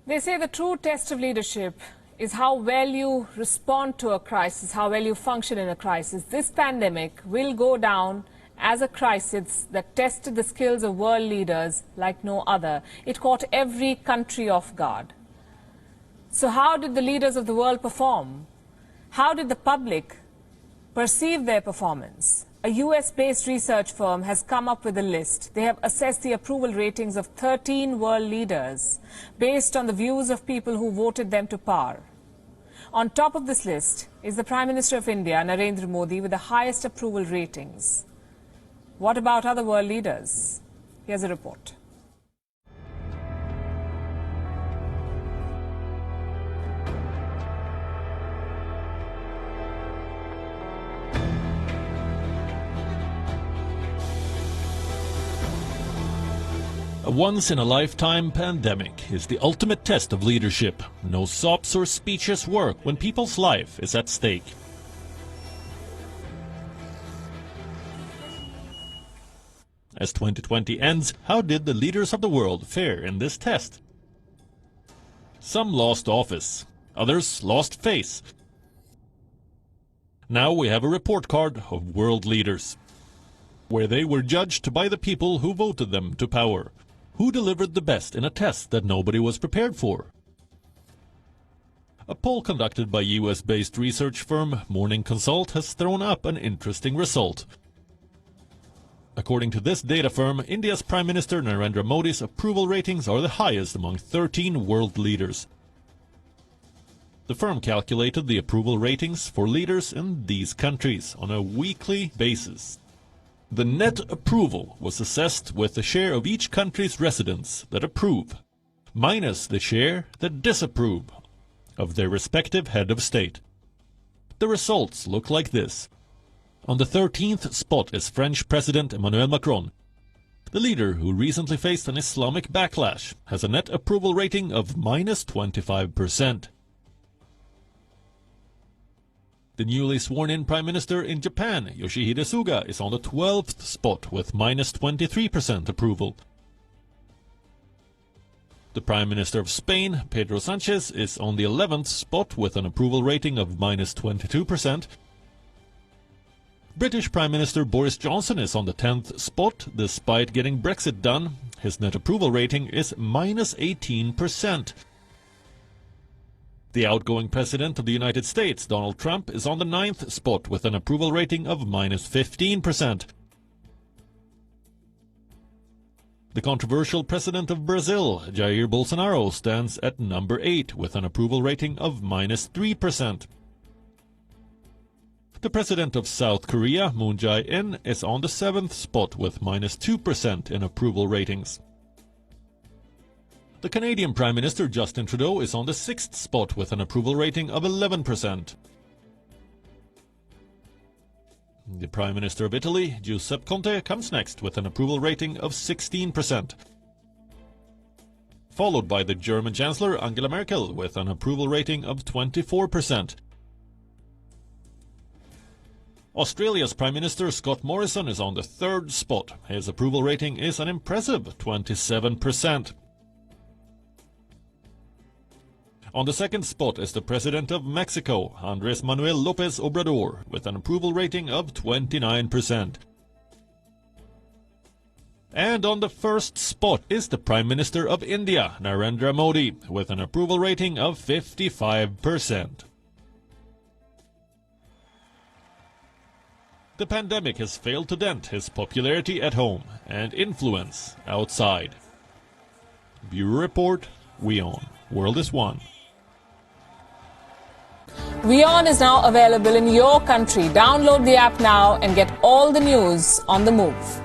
They say the true test of leadership is how well you respond to a crisis, how well you function in a crisis. This pandemic will go down as a crisis that tested the skills of world leaders like no other. It caught every country off guard. So how did the leaders of the world perform? How did the public perceive their performance? A US-based research firm has come up with a list. They have assessed the approval ratings of 13 world leaders based on the views of people who voted them to power. On top of this list is the Prime Minister of India, Narendra Modi, with the highest approval ratings. What about other world leaders? Here's a report. A once-in-a-lifetime pandemic is the ultimate test of leadership. No sops or speeches work when people's life is at stake. As 2020 ends, how did the leaders of the world fare in this test? Some lost office, others lost face. Now we have a report card of world leaders, where they were judged by the people who voted them to power. Who delivered the best in a test that nobody was prepared for? A poll conducted by US-based research firm Morning Consult has thrown up an interesting result. According to this data firm, India's Prime Minister Narendra Modi's approval ratings are the highest among 13 world leaders. The firm calculated the approval ratings for leaders in these countries on a weekly basis. The net approval was assessed with the share of each country's residents that approve, minus the share that disapprove of their respective head of state. The results look like this. On the 13th spot is French President Emmanuel Macron. The leader, who recently faced an Islamic backlash, has a net approval rating of minus 25%. The newly sworn-in Prime Minister in Japan, Yoshihide Suga, is on the 12th spot with minus 23% approval. The Prime Minister of Spain, Pedro Sanchez, is on the 11th spot with an approval rating of minus 22%. British Prime Minister Boris Johnson is on the 10th spot. Despite getting Brexit done, his net approval rating is minus 18%. The outgoing President of the United States, Donald Trump, is on the 9th spot with an approval rating of minus 15%. The controversial President of Brazil, Jair Bolsonaro, stands at number 8 with an approval rating of minus 3%. The President of South Korea, Moon Jae-in, is on the 7th spot with minus 2% in approval ratings. The Canadian Prime Minister Justin Trudeau is on the 6th spot with an approval rating of 11%. The Prime Minister of Italy, Giuseppe Conte, comes next with an approval rating of 16%. Followed by the German Chancellor Angela Merkel with an approval rating of 24%. Australia's Prime Minister Scott Morrison is on the 3rd spot. His approval rating is an impressive 27%. On the 2nd spot is the President of Mexico, Andrés Manuel López Obrador, with an approval rating of 29%. And on the 1st spot is the Prime Minister of India, Narendra Modi, with an approval rating of 55%. The pandemic has failed to dent his popularity at home and influence outside. Bureau Report, WION. World is One. WION is now available in your country. Download the app now and get all the news on the move.